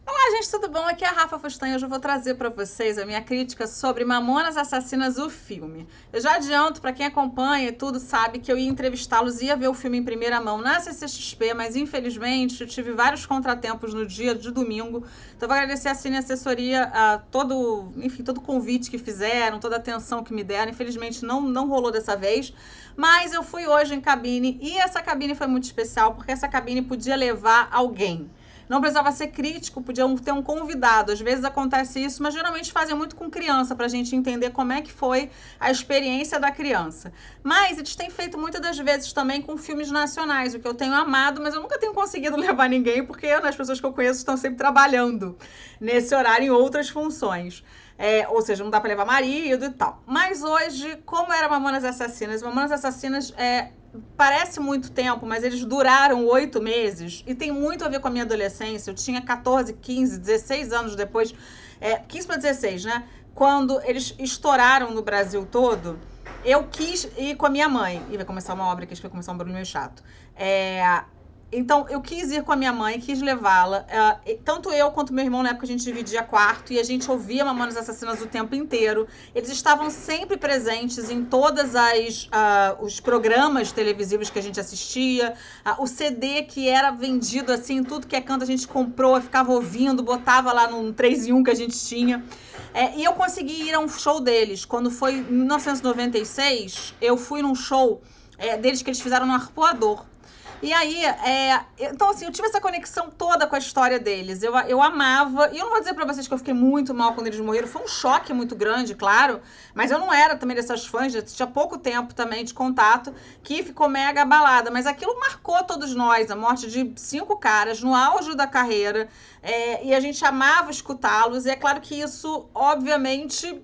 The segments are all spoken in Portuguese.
Olá, gente, tudo bom? Aqui é a Rafa Fustan. Hoje eu vou trazer para vocês a minha crítica sobre Mamonas Assassinas, o filme. Eu já adianto, para quem acompanha e tudo sabe, que eu ia entrevistá-los, ia ver o filme em primeira mão na CCXP, mas infelizmente eu tive vários contratempos no dia de domingo. Então eu vou agradecer a Cine Assessoria, a todo o convite que fizeram, toda a atenção que me deram. Infelizmente não rolou dessa vez, mas eu fui hoje em cabine e essa cabine foi muito especial porque essa cabine podia levar alguém. Não precisava ser crítico, podia ter um convidado. Às vezes acontece isso, mas geralmente fazem muito com criança, para a gente entender como é que foi a experiência da criança. Mas eles têm feito muitas das vezes também com filmes nacionais, o que eu tenho amado, mas eu nunca tenho conseguido levar ninguém, porque as pessoas que eu conheço estão sempre trabalhando nesse horário em outras funções. Ou seja, não dá para levar marido e tal. Mas hoje, como era Mamonas Assassinas? Mamonas Assassinas parece muito tempo, mas eles duraram 8 meses e tem muito a ver com a minha adolescência. Eu tinha 14, 15, 16 anos depois, 15 para 16, né? Quando eles estouraram no Brasil todo, eu quis ir com a minha mãe. E vai começar uma obra que acho que vai começar um barulho meio chato. Então, eu quis ir com a minha mãe, quis levá-la. Tanto eu quanto meu irmão, na época, a gente dividia quarto e a gente ouvia Mamonas Assassinas o tempo inteiro. Eles estavam sempre presentes em todas os programas televisivos que a gente assistia. O CD que era vendido assim, tudo que é canto a gente comprou, ficava ouvindo, botava lá no 3 em 1 que a gente tinha. E eu consegui ir a um show deles. Quando foi em 1996, eu fui num show deles que eles fizeram no Arpoador. E aí, então assim, eu tive essa conexão toda com a história deles. Eu amava, e eu não vou dizer pra vocês que eu fiquei muito mal quando eles morreram, foi um choque muito grande, claro, mas eu não era também dessas fãs, já tinha pouco tempo também de contato, que ficou mega abalada, mas aquilo marcou todos nós, a morte de 5 caras no auge da carreira, e a gente amava escutá-los, e é claro que isso, obviamente,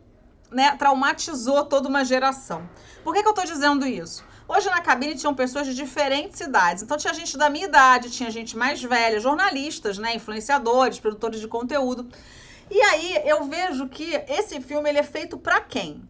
né, traumatizou toda uma geração. Por que eu tô dizendo isso? Hoje na cabine tinham pessoas de diferentes idades. Então tinha gente da minha idade, tinha gente mais velha, jornalistas, né, influenciadores, produtores de conteúdo. E aí eu vejo que esse filme ele é feito para quem?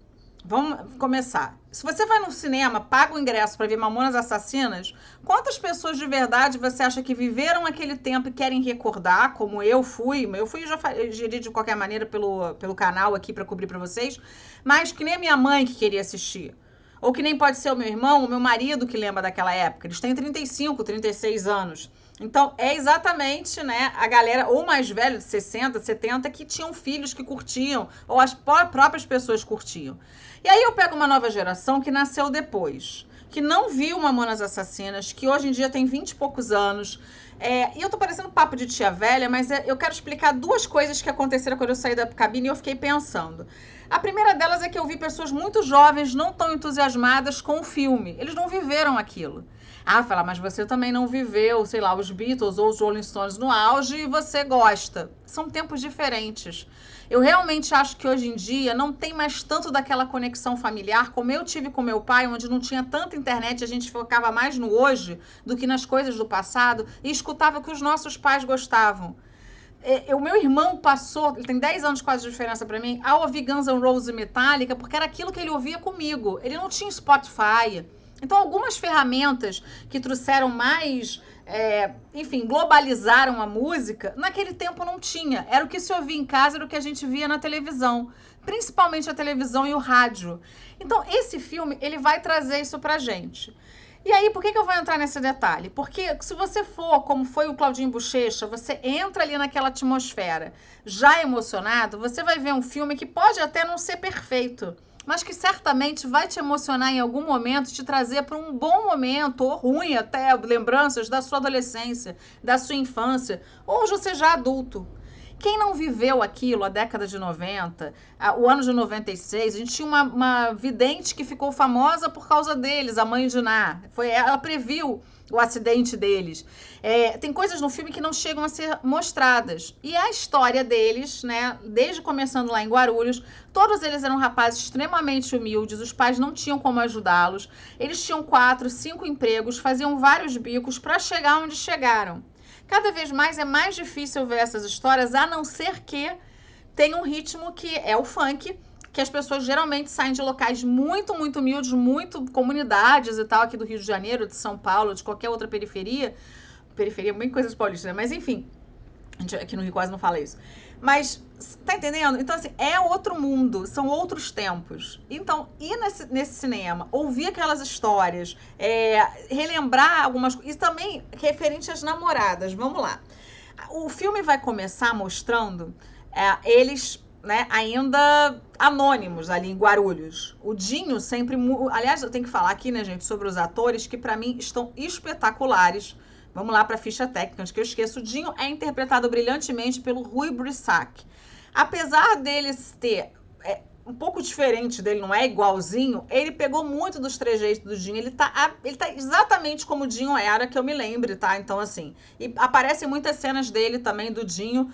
Vamos começar. Se você vai no cinema, paga o ingresso para ver Mamonas Assassinas, quantas pessoas de verdade você acha que viveram aquele tempo e querem recordar, como eu fui? Eu fui já geri de qualquer maneira pelo canal aqui para cobrir para vocês, mas que nem a minha mãe que queria assistir. Ou que nem pode ser o meu irmão, o meu marido que lembra daquela época. Eles têm 35, 36 anos. Então, é exatamente, né, a galera ou mais velha, de 60, 70, que tinham filhos que curtiam, ou as próprias pessoas curtiam. E aí eu pego uma nova geração que nasceu depois, que não viu Mamonas Assassinas, que hoje em dia tem 20 e poucos anos. E eu tô parecendo papo de tia velha, mas eu quero explicar duas coisas que aconteceram quando eu saí da cabine e eu fiquei pensando. A primeira delas é que eu vi pessoas muito jovens não tão entusiasmadas com o filme. Eles não viveram aquilo. Fala, mas você também não viveu, sei lá, os Beatles ou os Rolling Stones no auge e você gosta. São tempos diferentes. Eu realmente acho que hoje em dia não tem mais tanto daquela conexão familiar como eu tive com meu pai, onde não tinha tanta internet, a gente focava mais no hoje do que nas coisas do passado e escutava o que os nossos pais gostavam. O meu irmão passou, ele tem 10 anos quase de diferença para mim, a ouvir Guns N' Roses e Metallica, porque era aquilo que ele ouvia comigo. Ele não tinha Spotify. Então, algumas ferramentas que trouxeram mais, enfim, globalizaram a música, naquele tempo não tinha. Era o que se ouvia em casa, era o que a gente via na televisão. Principalmente a televisão e o rádio. Então, esse filme, ele vai trazer isso pra gente. E aí, por que eu vou entrar nesse detalhe? Porque se você for, como foi o Claudinho Bochecha, você entra ali naquela atmosfera já emocionado, você vai ver um filme que pode até não ser perfeito, mas que certamente vai te emocionar em algum momento, te trazer para um bom momento, ou ruim até, lembranças da sua adolescência, da sua infância, ou você já adulto. Quem não viveu aquilo, a década de 90, o ano de 96, a gente tinha uma vidente que ficou famosa por causa deles, a mãe de Ná. Ela previu o acidente deles. Tem coisas no filme que não chegam a ser mostradas. E a história deles, né, desde começando lá em Guarulhos, todos eles eram rapazes extremamente humildes, os pais não tinham como ajudá-los. Eles tinham 4, 5 empregos, faziam vários bicos para chegar onde chegaram. Cada vez mais é mais difícil ver essas histórias, a não ser que tem um ritmo que é o funk, que as pessoas geralmente saem de locais muito, muito humildes, muito comunidades e tal, aqui do Rio de Janeiro, de São Paulo, de qualquer outra periferia bem coisas paulistas, né? Mas enfim, A gente aqui no Rio quase não fala isso. Mas, tá entendendo? Então, assim, é outro mundo, são outros tempos. Então, ir nesse cinema, ouvir aquelas histórias, relembrar algumas coisas, e também referente às namoradas, vamos lá. O filme vai começar mostrando eles, né, ainda anônimos ali em Guarulhos. O Dinho sempre... Aliás, eu tenho que falar aqui, né, gente, sobre os atores que, pra mim, estão espetaculares. Vamos lá para a ficha técnica, antes que eu esqueça. O Dinho é interpretado brilhantemente pelo Rui Brissac. Apesar dele ter um pouco diferente dele, não é igualzinho, ele pegou muito dos trejeitos do Dinho. Ele tá exatamente como o Dinho era, que eu me lembre, tá? Então, assim, e aparecem muitas cenas dele também, do Dinho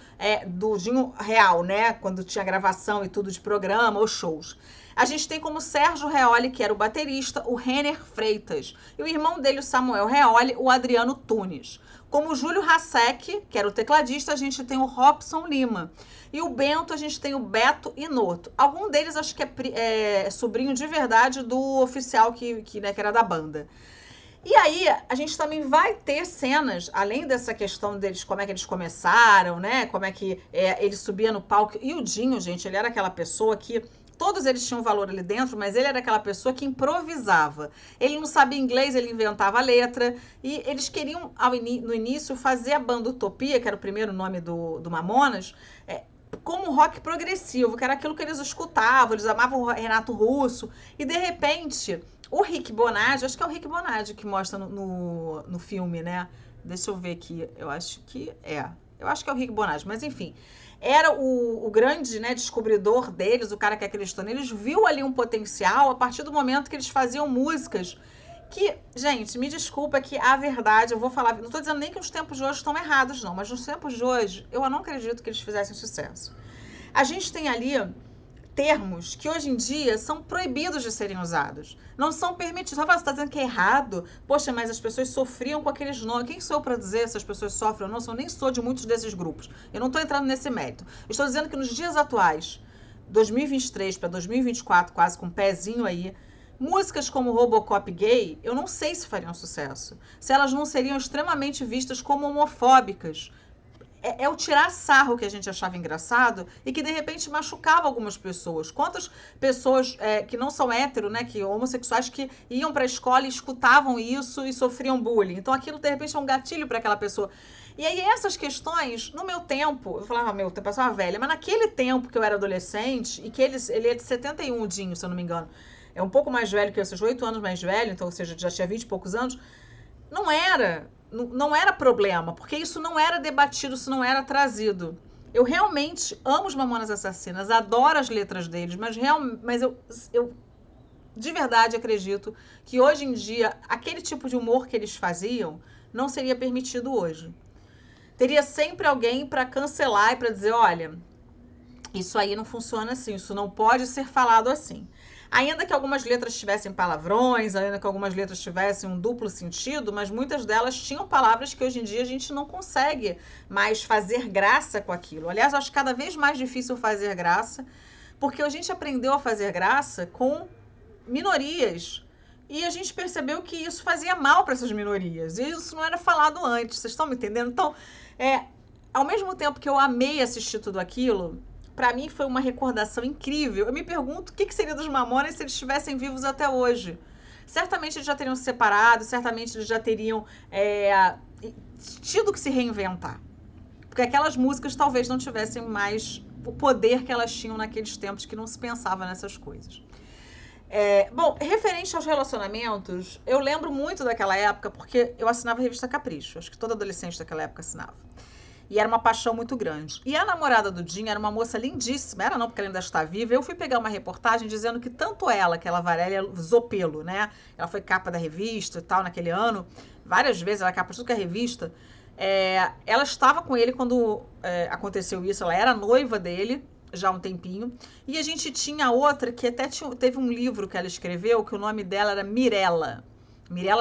real, né? Quando tinha gravação e tudo de programa ou shows. A gente tem como Sérgio Reoli, que era o baterista, o Renner Freitas. E o irmão dele, o Samuel Reoli, o Adriano Tunes. Como Júlio Hasek, que era o tecladista, a gente tem o Robson Lima. E o Bento, a gente tem o Beto Inoto. Algum deles acho que é sobrinho de verdade do oficial que era da banda. E aí, a gente também vai ter cenas, além dessa questão deles, como é que eles começaram, né? Como é que ele subia no palco. E o Dinho, gente, ele era aquela pessoa que... Todos eles tinham valor ali dentro, mas ele era aquela pessoa que improvisava. Ele não sabia inglês, ele inventava a letra. E eles queriam, no início, fazer a banda Utopia, que era o primeiro nome do Mamonas, como rock progressivo, que era aquilo que eles escutavam. Eles amavam o Renato Russo. E, de repente, o Rick Bonadio, acho que é o Rick Bonadio que mostra no filme, né? Deixa eu ver aqui. Eu acho que é. Eu acho que é o Rick Bonadio, mas enfim... Era o grande, né, descobridor deles, o cara que acreditou neles, viu ali um potencial a partir do momento que eles faziam músicas que, gente, me desculpa que a verdade, eu vou falar, não estou dizendo nem que os tempos de hoje estão errados, não, mas nos tempos de hoje, eu não acredito que eles fizessem sucesso. A gente tem ali termos que hoje em dia são proibidos de serem usados. Não são permitidos. Você está dizendo que é errado? Poxa, mas as pessoas sofriam com aqueles nomes. Quem sou eu para dizer se as pessoas sofrem ou não? Eu nem sou de muitos desses grupos. Eu não estou entrando nesse mérito. Estou dizendo que nos dias atuais, 2023 para 2024, quase com um pezinho aí, músicas como Robocop Gay, eu não sei se fariam sucesso. Se elas não seriam extremamente vistas como homofóbicas. É o tirar sarro que a gente achava engraçado e que, de repente, machucava algumas pessoas. Quantas pessoas que não são hétero, né, que homossexuais, que iam para a escola e escutavam isso e sofriam bullying. Então, aquilo, de repente, é um gatilho para aquela pessoa. E aí, essas questões, no meu tempo, eu falava, meu tempo, eu era velha, mas naquele tempo que eu era adolescente, e que ele é de 71, o Dinho, se eu não me engano, é um pouco mais velho que eu, seja 8 anos mais velho, então, ou seja, já tinha 20 e poucos anos, não era problema, porque isso não era debatido, isso não era trazido. Eu realmente amo os Mamonas Assassinas, adoro as letras deles, mas eu de verdade acredito que hoje em dia, aquele tipo de humor que eles faziam não seria permitido hoje. Teria sempre alguém para cancelar e para dizer, olha, isso aí não funciona assim, isso não pode ser falado assim. Ainda que algumas letras tivessem palavrões, ainda que algumas letras tivessem um duplo sentido, mas muitas delas tinham palavras que hoje em dia a gente não consegue mais fazer graça com aquilo. Aliás, eu acho cada vez mais difícil fazer graça, porque a gente aprendeu a fazer graça com minorias. E a gente percebeu que isso fazia mal para essas minorias. E isso não era falado antes, vocês estão me entendendo? Então, ao mesmo tempo que eu amei assistir tudo aquilo, para mim foi uma recordação incrível. Eu me pergunto o que seria dos Mamonas se eles estivessem vivos até hoje. Certamente eles já teriam se separado, certamente eles já teriam tido que se reinventar. Porque aquelas músicas talvez não tivessem mais o poder que elas tinham naqueles tempos que não se pensava nessas coisas. Bom, referente aos relacionamentos, eu lembro muito daquela época porque eu assinava a revista Capricho. Acho que todo adolescente daquela época assinava. E era uma paixão muito grande. E a namorada do Dinho era uma moça lindíssima. Era não, porque ela ainda está viva. Eu fui pegar uma reportagem dizendo que tanto ela, aquela Varélia Zopelo, né? Ela foi capa da revista e tal, naquele ano. Várias vezes ela capa de tudo que é revista. Ela estava com ele quando aconteceu isso. Ela era noiva dele já há um tempinho. E a gente tinha outra que até teve um livro que ela escreveu, que o nome dela era Mirella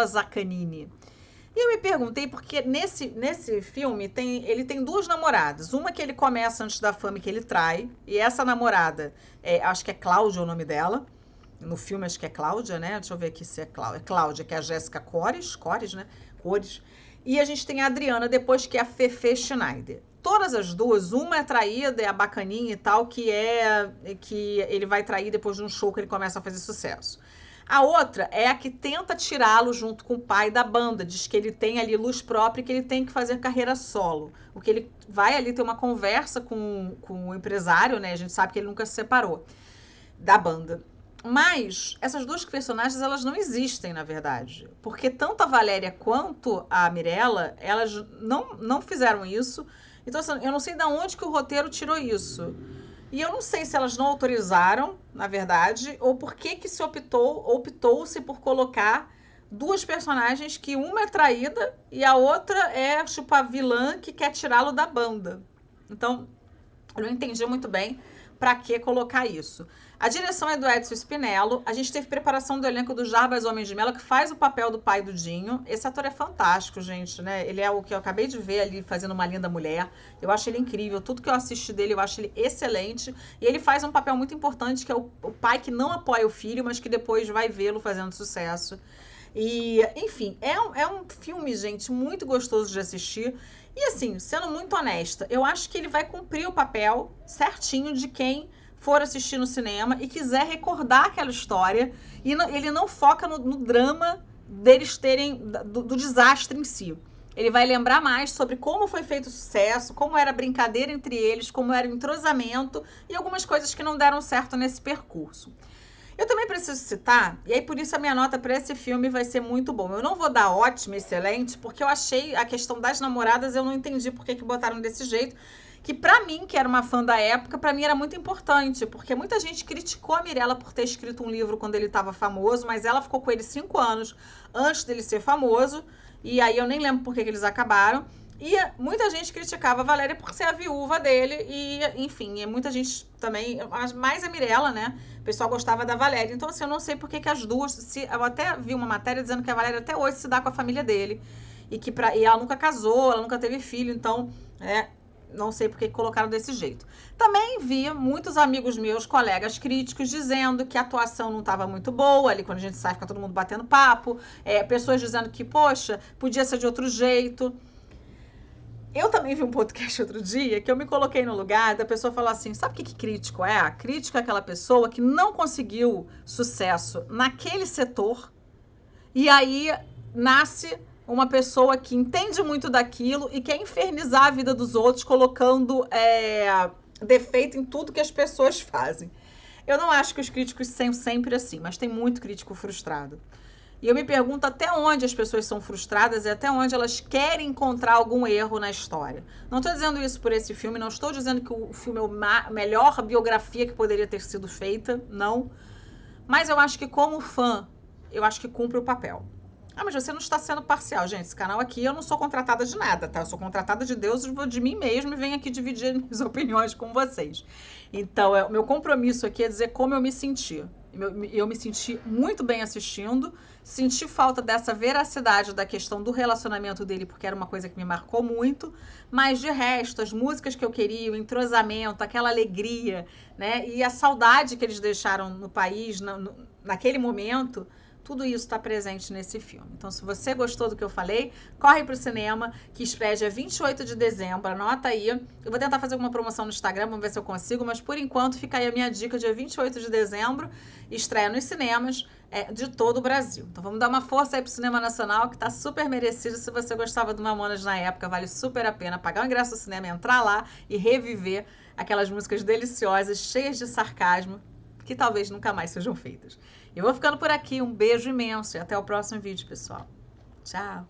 Zaccanini. E eu me perguntei, porque nesse filme ele tem duas namoradas. Uma que ele começa antes da fama e que ele trai. E essa namorada, acho que é Cláudia o nome dela. No filme acho que é Cláudia, né? Deixa eu ver aqui se é Cláudia. É Cláudia, que é a Jéssica Cores, né? Cores. E a gente tem a Adriana depois, que é a Fefe Schneider. todas as duas, uma é traída, é a bacaninha e tal, que ele vai trair depois de um show que ele começa a fazer sucesso. A outra é a que tenta tirá-lo junto com o pai da banda, diz que ele tem ali luz própria e que ele tem que fazer carreira solo. O que ele vai ali ter uma conversa com o empresário, né? A gente sabe que ele nunca se separou da banda. Mas essas duas personagens, elas não existem, na verdade. Porque tanto a Valéria quanto a Mirella, elas não fizeram isso. Então, assim, eu não sei de onde que o roteiro tirou isso. E eu não sei se elas não autorizaram, na verdade, ou por que se optou-se por colocar duas personagens que uma é traída e a outra é, tipo, a vilã que quer tirá-lo da banda. Então, eu não entendi muito bem para que colocar isso. A direção é do Edson Spinello. A gente teve preparação do elenco do Jarbas Homem de Mello, que faz o papel do pai do Dinho. Esse ator é fantástico, gente, né? Ele é o que eu acabei de ver ali fazendo Uma Linda Mulher. Eu acho ele incrível. Tudo que eu assisti dele, eu acho ele excelente. E ele faz um papel muito importante, que é o pai que não apoia o filho, mas que depois vai vê-lo fazendo sucesso. E, enfim, é um filme, gente, muito gostoso de assistir. E assim, sendo muito honesta, eu acho que ele vai cumprir o papel certinho de quem for assistir no cinema e quiser recordar aquela história. E ele não foca no drama deles terem, do desastre em si. Ele vai lembrar mais sobre como foi feito o sucesso, como era a brincadeira entre eles, como era o entrosamento e algumas coisas que não deram certo nesse percurso. Eu também preciso citar, e aí por isso a minha nota para esse filme vai ser muito bom. Eu não vou dar ótimo, excelente, porque eu achei a questão das namoradas, eu não entendi por que botaram desse jeito. Que pra mim, que era uma fã da época, pra mim era muito importante, porque muita gente criticou a Mirella por ter escrito um livro quando ele estava famoso, mas ela ficou com ele 5 anos antes dele ser famoso, e aí eu nem lembro por que eles acabaram. E muita gente criticava a Valéria por ser a viúva dele, e enfim, e muita gente também, mais a Mirella, né? O pessoal gostava da Valéria. Então, assim, eu não sei por que as duas. Eu até vi uma matéria dizendo que a Valéria até hoje se dá com a família dele. E ela nunca casou, ela nunca teve filho, então, não sei por que colocaram desse jeito. Também vi muitos amigos meus, colegas críticos, dizendo que a atuação não estava muito boa, ali quando a gente sai, fica todo mundo batendo papo. Pessoas dizendo que, poxa, podia ser de outro jeito. Eu também vi um podcast outro dia que eu me coloquei no lugar da pessoa falar assim, sabe o que crítico é? Crítico é aquela pessoa que não conseguiu sucesso naquele setor e aí nasce uma pessoa que entende muito daquilo e quer infernizar a vida dos outros colocando defeito em tudo que as pessoas fazem. Eu não acho que os críticos sejam sempre assim, mas tem muito crítico frustrado. E eu me pergunto até onde as pessoas são frustradas e até onde elas querem encontrar algum erro na história. Não estou dizendo isso por esse filme, não estou dizendo que o filme é a melhor biografia que poderia ter sido feita, não. Mas eu acho que como fã, eu acho que cumpre o papel. Ah, mas você não está sendo parcial, gente. Esse canal aqui eu não sou contratada de nada, tá? Eu sou contratada de Deus, de mim mesmo e venho aqui dividir minhas opiniões com vocês. Então, o meu compromisso aqui é dizer como eu me senti. Eu me senti muito bem assistindo, senti falta dessa veracidade da questão do relacionamento dele, porque era uma coisa que me marcou muito, mas de resto, as músicas que eu queria, o entrosamento, aquela alegria, né? E a saudade que eles deixaram no país naquele momento, tudo isso está presente nesse filme. Então, se você gostou do que eu falei, corre para o cinema, que estreia dia 28 de dezembro, anota aí. Eu vou tentar fazer alguma promoção no Instagram, vamos ver se eu consigo, mas por enquanto fica aí a minha dica, dia 28 de dezembro, estreia nos cinemas de todo o Brasil. Então, vamos dar uma força aí pro cinema nacional, que está super merecido. Se você gostava do Mamonas na época, vale super a pena pagar o ingresso do cinema, entrar lá e reviver aquelas músicas deliciosas, cheias de sarcasmo, que talvez nunca mais sejam feitas. Eu vou ficando por aqui, um beijo imenso e até o próximo vídeo, pessoal. Tchau!